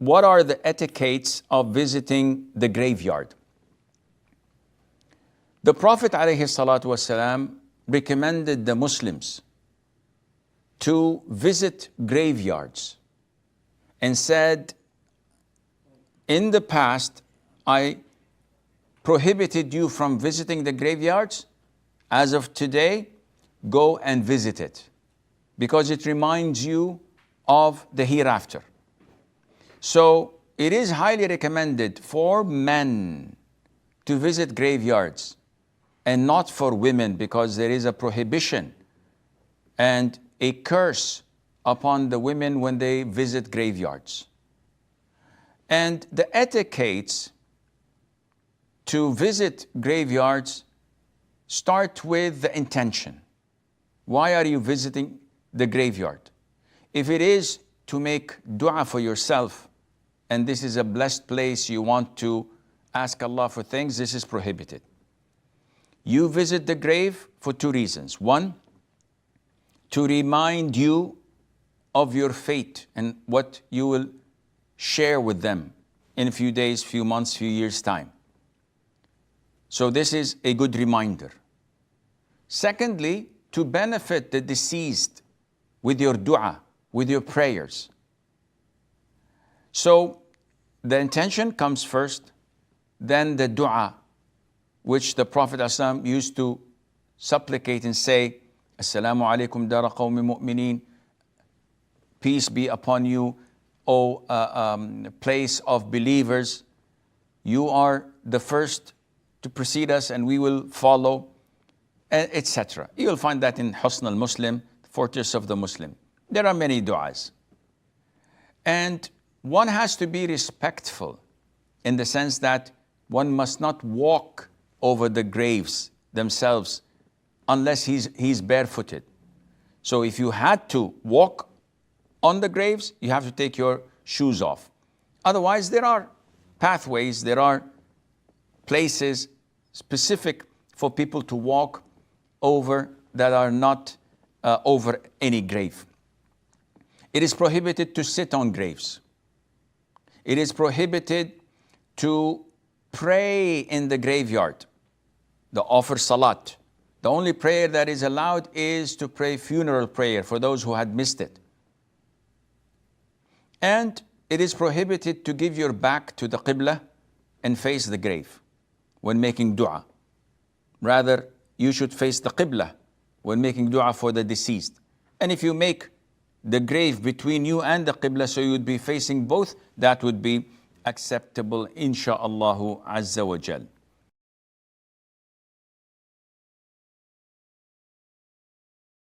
what are the etiquettes of visiting the graveyard? The Prophet ﷺ recommended the Muslims to visit graveyards and said, in the past, I prohibited you from visiting the graveyards. As of today, go and visit it because it reminds you of the hereafter. So it is highly recommended for men to visit graveyards and not for women, because there is a prohibition and a curse upon the women when they visit graveyards. And the etiquettes to visit graveyards start with the intention. Why are you visiting the graveyard? If it is to make dua for yourself, and this is a blessed place, you want to ask Allah for things, this is prohibited. You visit the grave for two reasons. One, to remind you of your fate and what you will share with them in a few days, few months, few years' time. So this is a good reminder. Secondly, to benefit the deceased with your dua, with your prayers. So the intention comes first, then the dua, which the Prophet ﷺ used to supplicate and say, Assalamu alaikum dara qawmi mu'mineen, peace be upon you, O place of believers. You are the first to precede us and we will follow, etc. You will find that in Husn al-Muslim, Fortress of the Muslim. There are many du'as. And one has to be respectful in the sense that one must not walk over the graves themselves unless he's barefooted. So if you had to walk on the graves, you have to take your shoes off. Otherwise, there are pathways, there are places specific for people to walk over that are not over any grave. It is prohibited to sit on graves. It is prohibited to pray in the graveyard, the offer salat. The only prayer that is allowed is to pray funeral prayer for those who had missed it. And it is prohibited to give your back to the qibla and face the grave when making dua. Rather, you should face the qibla when making dua for the deceased. And if you make the grave between you and the qibla, so you would be facing both, that would be acceptable, insha'Allah azza wa jal.